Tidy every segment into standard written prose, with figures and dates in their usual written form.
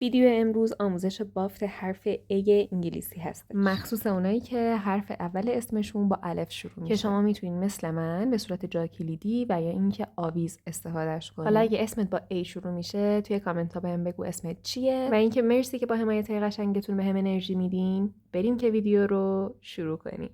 ویدیو امروز آموزش بافت حرف ای انگلیسی هست. مخصوص اونایی که حرف اول اسمشون با الف شروع میشه. که شما میتونین مثل من به صورت جا کلیدی و یا اینکه آویز استفادهش کنید. حالا اگه اسمت با ای شروع میشه توی کامنت ها بهم بگو اسمت چیه و اینکه مرسی که با حمایت قشنگتون بهم انرژی میدین. بریم که ویدیو رو شروع کنیم.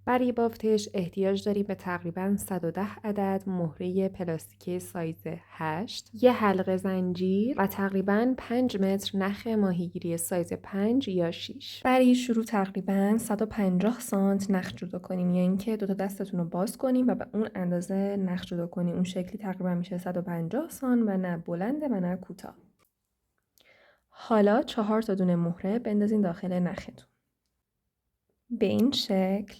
برای بافتش احتیاج داریم به تقریباً 110 عدد مهره پلاستیکی سایز 8، یه حلقه زنجیر و تقریباً 5 متر نخ ماهیگیری سایز 5 یا 6. برای شروع تقریباً 150 سانت نخ جدا کنیم، یعنی اینکه دو تا دستتون رو باز کنیم و به اون اندازه نخ جدا کنیم. اون شکلی تقریباً میشه 150 سانت و نه بلنده و نه کوتاه. حالا 4 تا دونه مهره بندازین داخل نختون. به این شکل.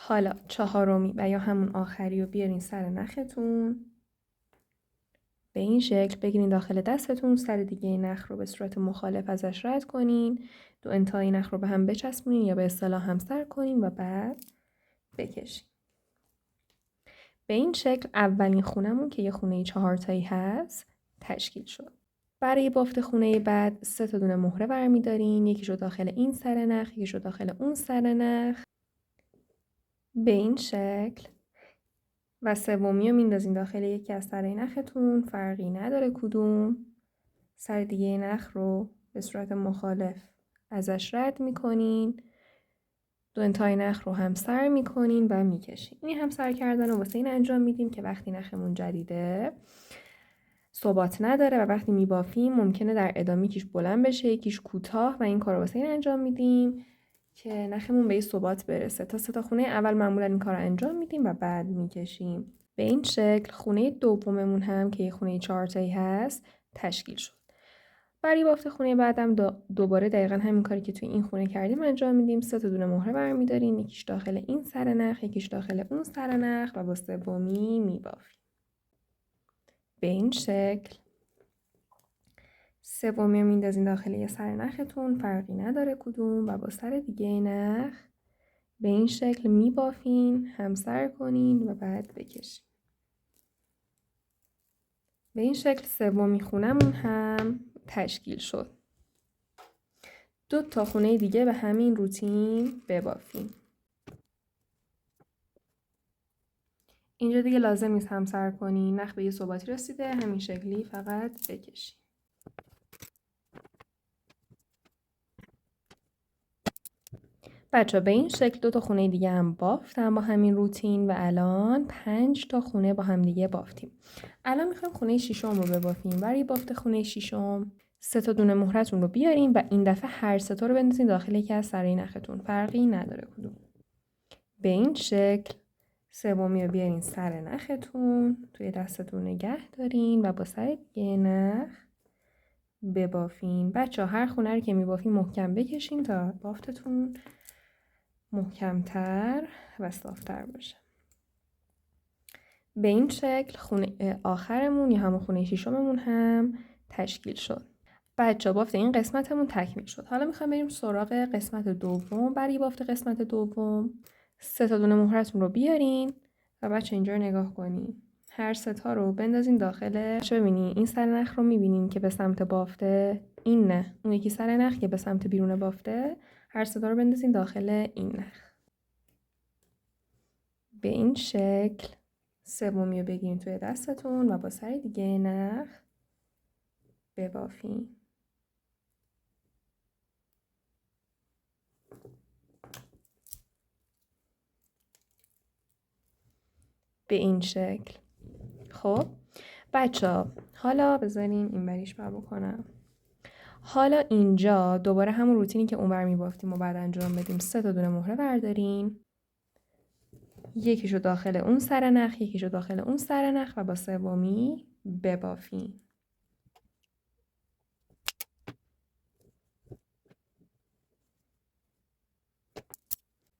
حالا چهارمی و یا همون آخری رو بیارین سر نختون. به این شکل بگیرین داخل دستتون، سر دیگه نخ رو به صورت مخالف ازش رد کنین، دو انتهای نخ رو به هم بچسبونین یا به اصطلاح همسر کنین و بعد بکشین. به این شکل اولین خونمون که یه خونه 4 تایی هست تشکیل شد. برای بافت خونه بعد 3 تا دونه مهره برمی‌دارین، یکیشو داخل این سر نخ، یکیشو داخل اون سر نخ. به این شکل و سومی رو میندازین داخل یکی از سرای نختون، فرقی نداره کدوم. سر دیگه نخ رو به صورت مخالف ازش رد میکنین، دو انتهای نخ رو همسر میکنین و میکشین. این همسر کردن رو واسه این انجام میدیم که وقتی نخمون جدیده ثبات نداره و وقتی میبافیم ممکنه در ادامه یکیش بلند بشه یکیش کوتاه و این کار رو واسه این انجام میدیم که نخمون به یه ثبات برسه. تا 3 تا خونه اول معمولا این کار رو انجام میدیم و بعد میکشیم. به این شکل خونه دوممون هم که یه خونه 4 تایی هست تشکیل شد. برای بافت خونه بعدم دوباره دقیقاً همین کاری که توی این خونه کردیم انجام میدیم. 3 تا دونه مهره برمی‌داریم، یکیش داخل این سر نخ، یکیش داخل اون سر نخ و با سومی میبافیم. به این شکل سومی رو میندازین داخل یه سر نختون، فرقی نداره کدوم، و با سر دیگه نخ به این شکل میبافین، همسر کنین و بعد بکشین. به این شکل سومی خونمون هم تشکیل شد. 2 تا خونه دیگه به همین روتین ببافیم. اینجا دیگه لازم نیست همسر کنین، نخ به یه ثباتی رسیده، همین شکلی فقط بکشین. بچه به این شکل 2 تا خونه دیگه هم بافتم با همین روتین و الان 5 تا خونه با هم دیگه بافتیم. الان میخوایم خونه ششم رو ببافیم. برای بافت خونه ششم 3 تا دونه مهرتون رو بیارین و این دفعه هر 3 تا رو بندازین داخل یکی از سرای نختون، فرقی نداره کدوم. به این شکل سومی رو بیارین سر نختون، توی دستتون نگه دارین و با سر دیگه نخ ببافین. بچه هر خونه رو که میبافین محکم بکشین تا بافتتون محکمتر و صافتر باشه. به این شکل خونه آخرمون یا همون خونه ششممون هم تشکیل شد. بچه بافت این قسمتمون تکمیل شد. حالا میخوایم بریم سراغ قسمت دوم. برای بافت قسمت دوم 3 تا دونه مهرتون رو بیارین و بچه اینجا رو نگاه کنین. هر 3 تا رو بندازین داخل. ببینین این سر نخ رو میبینین که به سمت بافته، این نه، اون یکی سر نخ که به سمت بیرون بافته. هر 3 تا رو بندازین داخل این نخ. به این شکل سومی رو بگیرین توی دستتون و با سر دیگه نخ ببافین. به این شکل. خب بچه حالا بذارین این بریش بر بکنم. حالا اینجا دوباره همون روتینی که اونور میبافتیم و بعد انجام بدیم. 3 تا دونه مهره بردارین، یکیشو داخل اون سر نخ، یکیشو داخل اون سر نخ و با سومی ببافین.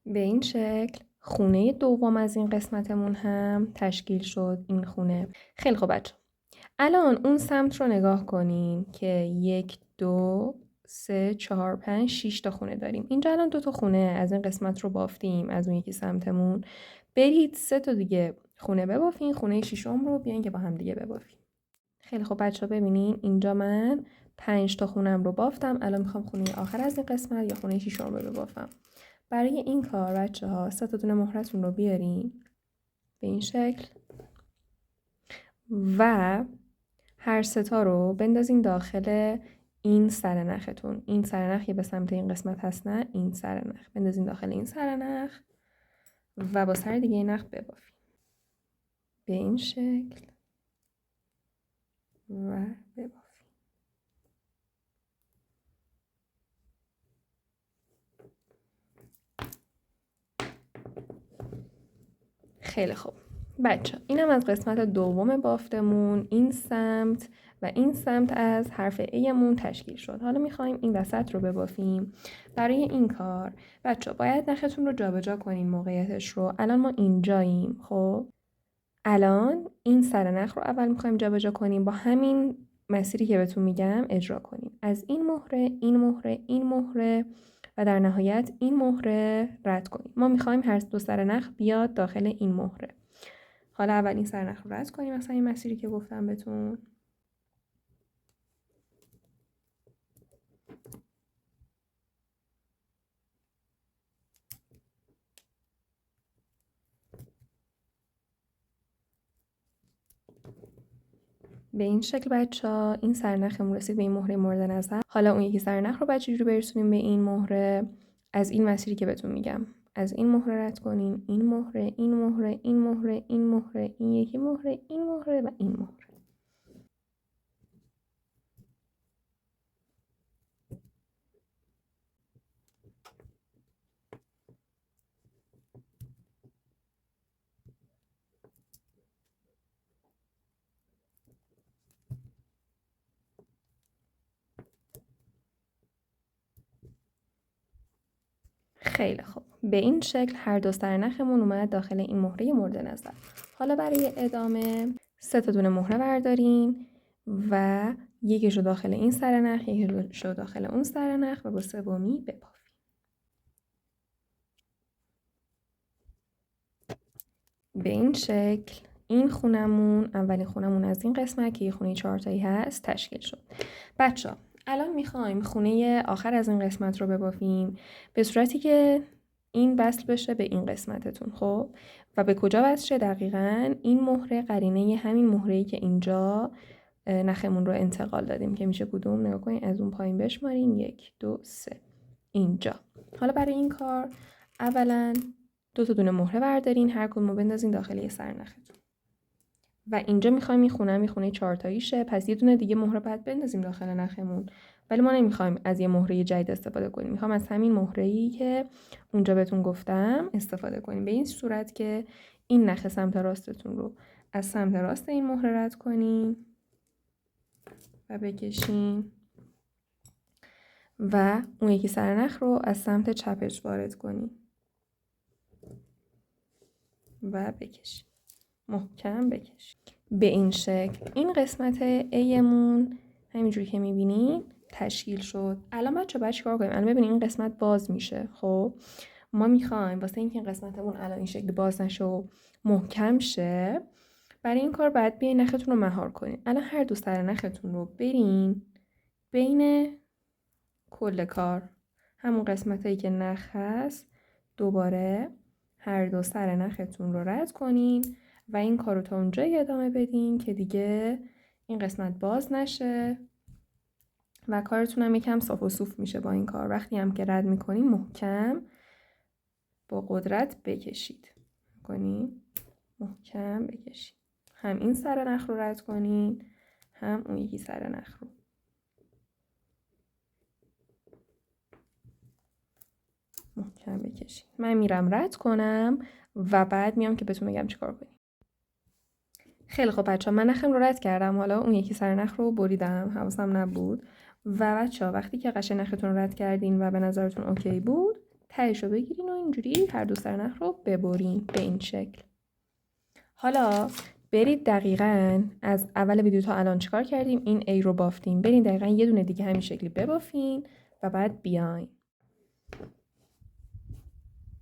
به این شکل خونه دوم از این قسمتمون هم تشکیل شد. این خونه خیلی خوب بچه. الان اون سمت رو نگاه کنین که 1 2 3 4 5 6 تا خونه داریم. اینجا الان 2 تا خونه از این قسمت رو بافتیم از اون یکی سمتمون. برید 3 تا دیگه خونه ببافین، خونه 6م رو بیاین که با هم دیگه ببافین. خیلی خب بچه ها ببینین اینجا من 5 تا خونم رو بافتم. الان میخوام خونه آخر از این قسمت یا خونه 6م رو ببافم. برای این کار بچه ها 3 تا دونه مهرتون رو بیارین به این شکل و هر 3 تا رو بندازین داخل این سرنختون. این سرنخ به سمت این قسمت هست، نه این سرنخ. بندازین داخل این سرنخ و با سر دیگه این نخ ببافین به این شکل و ببافین. خیلی خوب بچه، اینم از قسمت دوم بافتمون. این سمت و این سمت از حرف ایمون تشکیل شد. حالا میخوایم این وسط رو ببافیم. برای این کار بچه باید نختون رو جابجا کنین موقعیتش رو. الان ما اینجاییم. خب الان این سرنخ رو اول میخوایم جابجا کنیم، با همین مسیری که بهتون میگم اجرا کنیم. از این مهره، این مهره، این مهره و در نهایت این مهره رد کنیم. ما میخوایم هر 2 سرنخ بیاد داخل این مهره. حالا اول این سرنخ رو رد کنیم مثلا این مسیری که گفتم بهتون. به این شکل بچه‌ها این سرنخمون رسید به این مهره مورد نظر. حالا اون یکی سرنخ رو بعد چجوری برسونیم به این مهره؟ از این مسیری که بهتون میگم. از این مهره رد کنین، این مهره، این مهره، این مهره، این مهره، این یکی مهره، این مهره و این مهره. خیلی خوب به این شکل هر 2 سرنخمون اومد داخل این مهره مورد نظر. حالا برای ادامه 3 تا دونه مهره بردارین و یکیش رو داخل این سرنخ، یکیش رو داخل اون سرنخ و با سومی ببافین. به این شکل این خونمون، اولین خونمون از این قسمت که یه خونه 4 تایی هست تشکیل شد. بچه‌ها الان میخوایم خونه آخر از این قسمت رو ببافیم به صورتی که این وصل بشه به این قسمتتون. خب و به کجا وصل شه؟ دقیقاً این مهره قرینه همین مهره‌ای که اینجا نخمون رو انتقال دادیم که میشه کدوم؟ نگاه کنین از اون پایین بشمارین 1 2 3 اینجا. حالا برای این کار اولا 2 تا دونه مهره بردارین، هر کدوم رو بندازین داخل یه سرنختون. و اینجا میخوایم این خونه 4 تاییشه، پس یه دونه دیگه مهره بعد بندازیم داخل نخمون. ولی ما نمیخوایم از یه مهره جدید استفاده کنیم. میخوام از همین مهره‌ای که اونجا بهتون گفتم استفاده کنیم. به این صورت که این نخ سمت راستتون رو از سمت راست این مهره رد کنین و بکشین و اون یکی سرنخ رو از سمت چپش وارد کنین و بکشین. محکم بکشین. به این شکل این قسمت ایمون همینجوری که میبینین تشکیل شد. الان بچه‌ها چیکار کنیم؟ الان ببینید این قسمت باز میشه. خب ما میخوایم واسه اینکه این قسمتمون الان این شکلی باز نشه و محکم شه، برای این کار باید بیاین نختون رو مهار کنین. الان هر 2 سر نختون رو برین بین کل کار، همون قسمتایی که نخ هست دوباره هر 2 سر نختون رو رد کنین و این کار رو تا اونجایی ادامه بدین که دیگه این قسمت باز نشه و کارتون هم یکم صاف و صوف میشه با این کار. وقتی هم که رد میکنین محکم با قدرت بکشید. محکم بکشید. هم این سر نخ رو رد کنین هم اون یکی سر نخ رو. محکم بکشید. من میرم رد کنم و بعد میام که بهتون بگم چیکار کنیم. خیلی خب بچه‌ها من نخم رو رد کردم. حالا اون یکی سر نخ رو بریدم، حواسم نبود. و بچه‌ها وقتی که قشنگ نختون رو رد کردین و به نظرتون اوکی بود، تهش رو بگیرین و اینجوری هر 2 سر نخ رو ببرین به این شکل. حالا برید دقیقاً از اول ویدیو تا الان چیکار کردیم؟ این ای رو بافتیم. برید دقیقاً یه دونه دیگه همین شکلی ببافین و بعد بیاین.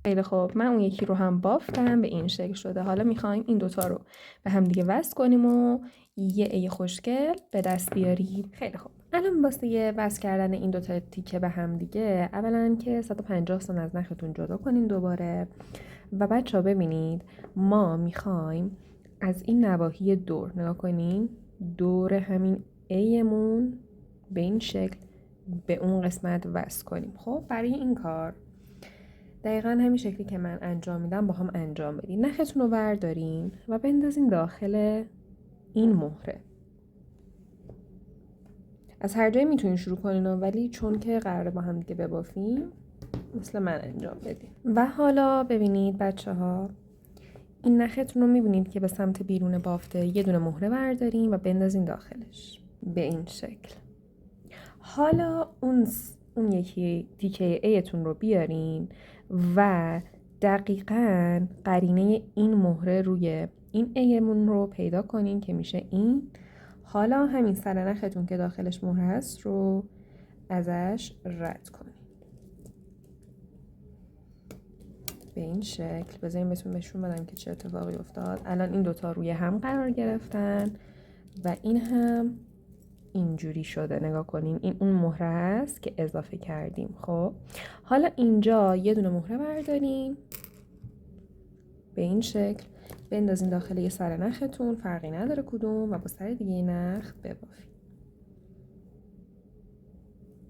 خیلی خوب، من اون یکی رو هم بافتم، به این شکل شده. حالا میخوایم این دوتا رو به هم دیگه وصل کنیم و یه ای خوشگل به دست بیاریم. خیلی خوب، الان واسه یه وصل کردن این دوتا تیکه به هم دیگه، اولا که 150 سم از نختون جدا کنین دوباره. و بچه ها ببینید ما میخوایم از این نواحی دور نگاه کنین، دور همین ایمون به این شکل به اون قسمت وصل کنیم. خب برای این کار دقیقا همین شکلی که من انجام میدم با هم انجام بدین. نختون رو بردارین و بندازین داخل این مهره. از هر جایی میتونین شروع کنین ولی چون که قراره با هم دیگه ببافیم مثل من انجام بدین. و حالا ببینید بچه ها، این نختون رو میبینید که به سمت بیرون بافته یه دونه مهره بردارین و بندازین داخلش به این شکل. حالا اون یکی تیکه ایتون رو بیارین و دقیقاً قرینه این مهره روی این ایمون رو پیدا کنین که میشه این. حالا همین سر نختون که داخلش مهره هست رو ازش رد کنین به این شکل. بذارین بهتون نشون بدم که چه اتفاقی افتاد. الان این دوتا روی هم قرار گرفتن و این هم اینجوری شده. نگاه کنین، این اون مهره هست که اضافه کردیم. خب حالا اینجا یه دونه مهره بردارین به این شکل، بندازین داخل یه سر نختون، فرقی نداره کدوم، و با سر دیگه نخ ببافین.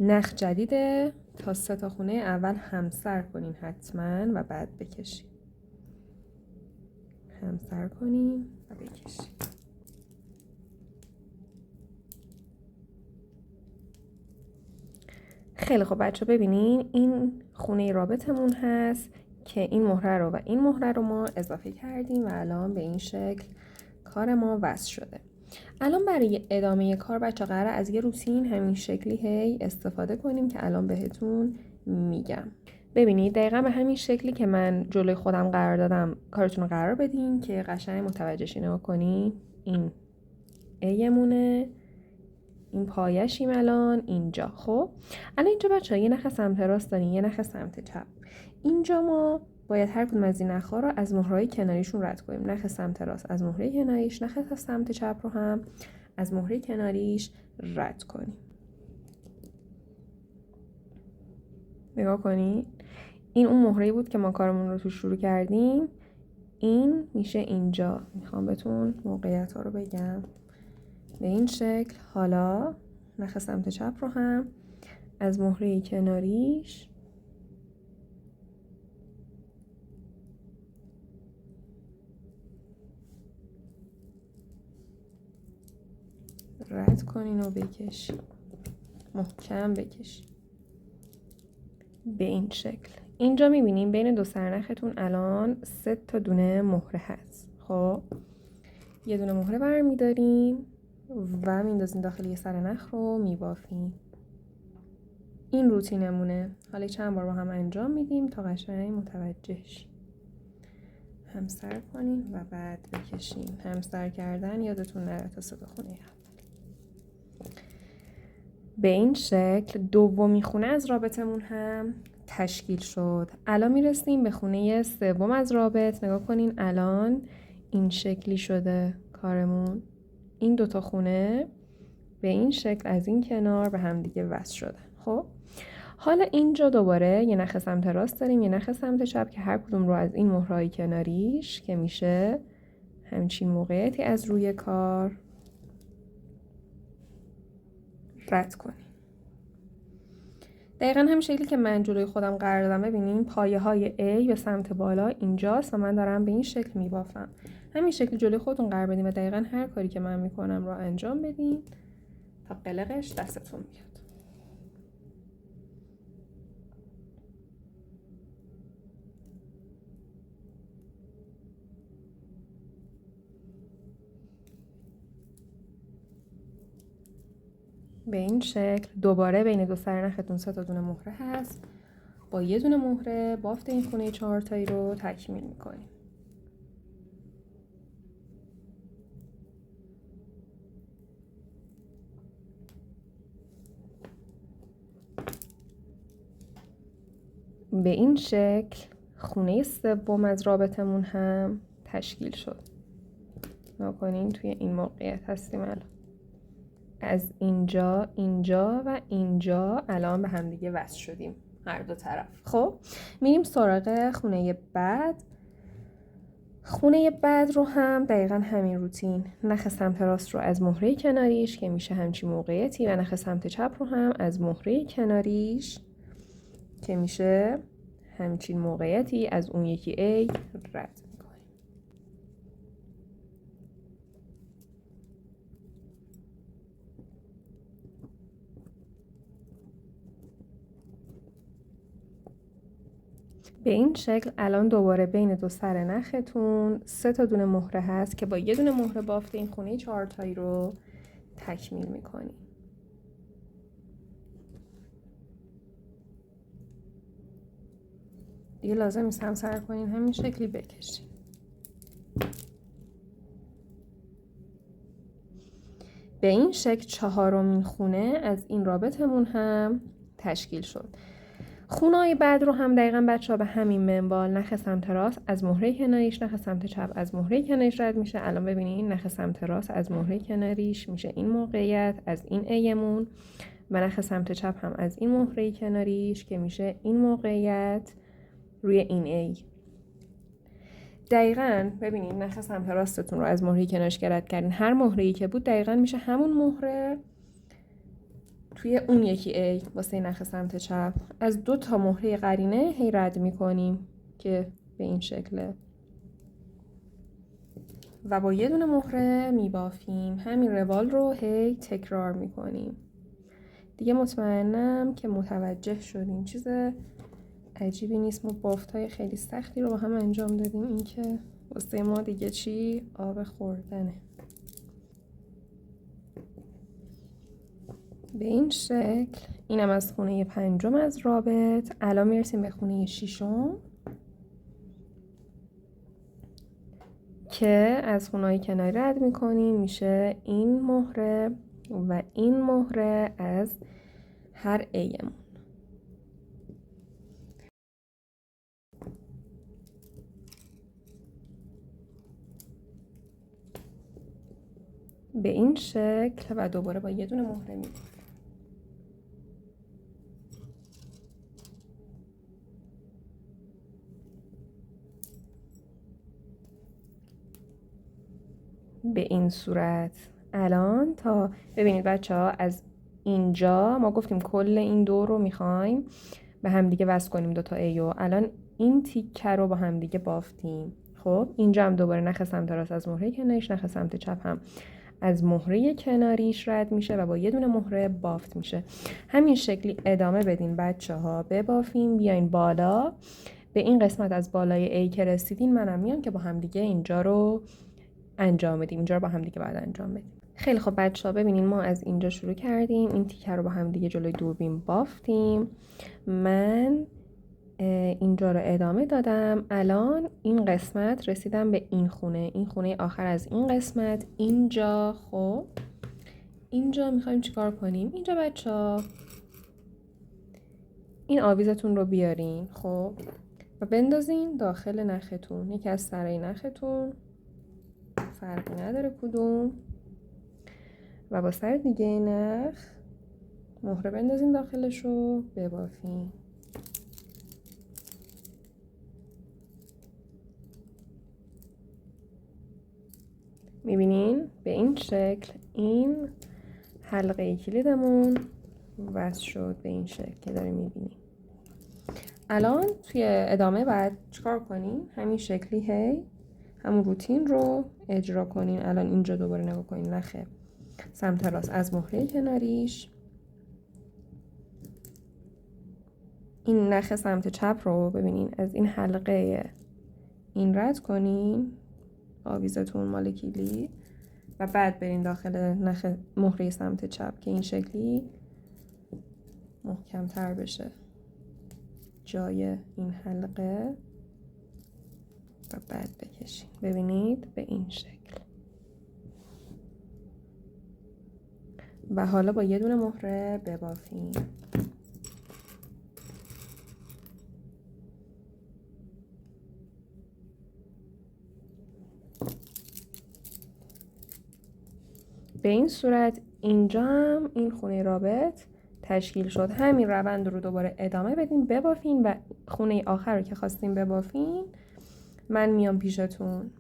نخ جدیده، تا 3 تا خونه اول همسر کنین حتما و بعد بکشین. همسر کنین و بکشین. خیلی خب بچه ببینین این خونه رابطمون هست که این مهره رو و این مهره رو ما اضافه کردیم و الان به این شکل کار ما وصل شده. الان برای ادامه کار بچه قراره از یه روتین همین شکلی هی استفاده کنیم که الان بهتون میگم. ببینید دقیقا به همین شکلی که من جلوی خودم قرار دادم کارتون رو قرار بدین که قشنگ متوجه شین. کنین این ایمونه، این پایشیم الان اینجا. خب الان اینجا بچه ها یه نخ سمت راست دارین، یه نخ سمت چپ. اینجا ما باید هر کدوم از این نخ‌ها رو از مهره‌های کناریشون رد کنیم. نخ سمت راست از مهره کناریش، نخ سمت چپ رو هم از مهره کناریش رد کنیم. نگاه کنید، این اون مهره‌ای بود که ما کارمون رو توش شروع کردیم. این میشه اینجا. میخوام بهتون موقعیت ها رو بگم به این شکل. حالا نخ سمت چپ رو هم از مهره کناریش رد کنین و بکشین، محکم بکشین به این شکل. اینجا میبینیم بین دو سرنختون الان 3 تا دونه مهره هست. خب یه دونه مهره برمیداریم و میندازیم داخل یه سرنخ رو میبافیم. این روتینمونه. حالا چند بار با هم انجام میدیم تا قشنگ متوجه شیم. همسر کنیم و بعد بکشیم. همسر کردن یادتون نره تا 3 تا خونه اول. به این شکل دومی خونه از رابطمون هم تشکیل شد. الان میرسیم به خونه سوم از رابط. نگاه کنین الان این شکلی شده کارمون. این 2 تا خونه به این شکل از این کنار به هم دیگه وصل شده. خب حالا اینجا دوباره یه نخ سمت راست داریم، یه نخ سمت چپ که هر کدوم رو از این مهره‌های کناریش که میشه همچین موقعیتی از روی کار رد کنیم. دقیقا همین شکلی که من جلوی خودم قرار دادم. ببینیم پایه های A به سمت بالا اینجاست و من دارم به این شکل میبافم. همین شکل جلوی خودتون قرار بدین و دقیقا هر کاری که من میکنم رو انجام بدین تا قلقش دستتون بیاد. به این شکل دوباره بین دو سرنختون 3 تا دونه مهره هست. با یه دونه مهره بافت این خونه 4 تایی رو تکمیل میکنیم. به این شکل خونه سوم از رابطمون هم تشکیل شد. نکنین توی این موقعیت هستیم الان. از اینجا، اینجا و اینجا الان به هم دیگه وصل شدیم هر دو طرف. خب میریم سراغ خونه بعد. خونه بعد رو هم دقیقا همین روتین، نخ سمت راست رو از مهره کناریش که میشه همچین موقعیتی و نخ سمت چپ رو هم از مهره کناریش که میشه همچین موقعیتی از اون یکی A رد میکنیم. به این شکل الان دوباره بین دو سر نختون 3 تا دونه مهره هست که با یه دونه مهره بافت این خونه 4 تایی رو تکمیل میکنیم. دیگه لازم نیست هم سر کنین، همین شکلی بکشین. به این شکل 4مین خونه از این رابطمون هم تشکیل شد. خونه‌های بعد رو هم دقیقاً بچه‌ها به همین منوال، نخ سمت راست از مهره کناریش، نخ سمت چپ از مهره کناریش رد میشه. الان ببینین نخ سمت راست از مهره کناریش میشه این موقعیت از این ایمون و نخ سمت چپ هم از این مهره کناریش که میشه این موقعیت روی این ای. دقیقاً ببینین نخ سمت راستتون رو از مهره کنارش رد کردین، هر مهره‌ای که بود دقیقاً میشه همون مهره توی اون یکی A واسه نخ سمت چپ. از 2 تا مهره قرینه هی رد میکنیم که به این شکله و با یه دونه مهره میبافیم. همین روال رو هی تکرار میکنیم. دیگه مطمئنم که متوجه شدیم، چیز عجیبی نیست. ما بافت‌های خیلی سختی رو با هم انجام دادیم، این که واسه ما دیگه چی آب خوردنه. به این شکل اینم از خونه 5 از رابط. الان میرسیم به خونه 6 که از خونه‌های کناری رد میکنیم، میشه این مهره و این مهره از هر ایمون. به این شکل و دوباره با یه دونه مهره میبافیم. به این صورت الان تا ببینید بچه ها، از اینجا ما گفتیم کل این دور رو میخوایم به هم دیگه وصل کنیم 2 تا ایو. الان این تیکه رو با هم دیگه بافتیم. خب اینجا هم دوباره نخ سمت راست از مهره کناریش، نخ سمت چپ هم از مهره کناریش رد میشه و با یه دونه مهره بافت میشه. همین شکلی ادامه بدین بچه ها، ببافیم بیاین بالا. به این قسمت از بالای A که رسیدین منم میام که با هم دیگه اینجا رو انجام بدیم. اینجا رو با هم دیگه بعد انجام بدیم. خیلی خب بچه ها ببینین ما از اینجا شروع کردیم، این تیکه رو با هم دیگه جلوی دوربین بافتیم. من اینجا رو ادامه دادم. الان این قسمت رسیدم به این خونه، این خونه آخر از این قسمت اینجا. خب اینجا میخوایم چیکار کنیم؟ اینجا بچه ها این آویزتون رو بیارین خب و بندازین داخل نختون، یکی از سرای نختون، فرقی نداره کدوم، و با سر دیگه نخ مهره بندازین داخلش رو ببافین. میبینین به این شکل این حلقه کلیدمون وصل شد به این شکل که داریم میبینیم. الان توی ادامه باید چیکار کنین؟ همین شکلی هی همون روتین رو اجرا کنین. الان اینجا دوباره نگاه کنین، نخ سمت راست از مهره کناریش، این نخ سمت چپ رو ببینین از این حلقه این رد کنین، آویزتون مال کلید، و بعد برین داخل نخ مهره سمت چپ که این شکلی محکم‌تر بشه جای این حلقه، و بعد بکشین. ببینید به این شکل. و حالا با یه دونه مهره ببافین. به این صورت اینجا هم این خونه رابط تشکیل شد. همین روند رو دوباره ادامه بدین، ببافین و خونه آخر رو که خواستین ببافین من میام پیشتون.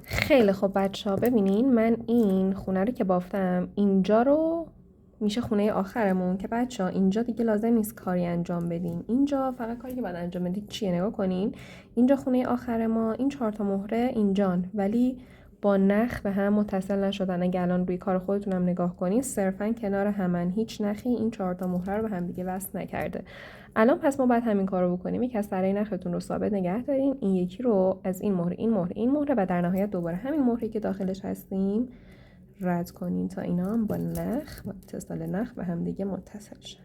خیلی خوب بچه ها، ببینین من این خونه رو که بافتم اینجا رو میشه خونه آخرمون که بچه ها اینجا دیگه لازم نیست کاری انجام بدین. اینجا فقط کاری که باید انجام بدید چیه؟ نگاه کنین اینجا خونه آخر ما، این 4 تا مهره اینجان ولی با نخ به هم متصل نشدن. اگه الان روی کار خودتونم نگاه کنین صرفا کنار همن، هیچ نخی این 4 تا مهره رو به هم دیگه وصل نکرده. الان پس ما باید همین کار رو بکنیم. یک از سرای نختون رو ثابت نگه دارین، این یکی رو از این مهره این مهره این مهره و در نهایت دوباره همین مهره که داخلش هستیم رد کنین تا اینا هم با نخ، با اتصال نخ به هم دیگه متصل شن.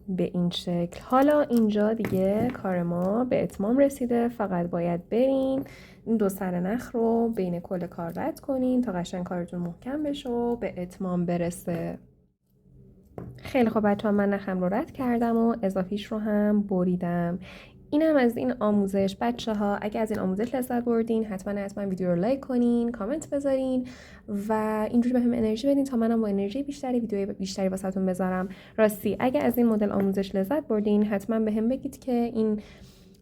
به این شکل. حالا اینجا دیگه کار ما به اتمام رسیده، فقط باید برین این 2 سر نخ رو بین کل کار رد کنین تا قشنگ کارتون محکم بشه و به اتمام برسه. خیلی خب بچه ها، من نخم رو رد کردم و اضافیش رو هم بریدم. اینم از این آموزش. بچه ها اگه از این آموزش لذت بردین حتما ویدیو رو لایک کنین، کامنت بذارین و اینجوری بهم انرژی بدین تا منم با انرژی بیشتری ویدیو بیشتری واسهتون بذارم. راستی اگه از این مدل آموزش لذت بردین حتما بهم بگید که این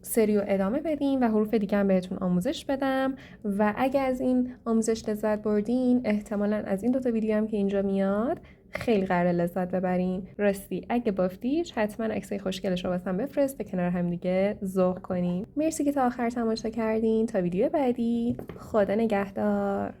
سری رو ادامه بدین و حروف دیگه هم بهتون آموزش بدم. و اگه از این آموزش لذت بردین احتمالاً از این 2 تا ویدیو هم که اینجا میاد خیلی قراره لذت ببرین. راستی اگه بافتیش حتما عکسای خوشگلش رو واسم بفرست به کنار هم دیگه ذوق کنین. مرسی که تا آخر تماشا کردین. تا ویدیو بعدی، خدا نگهدار.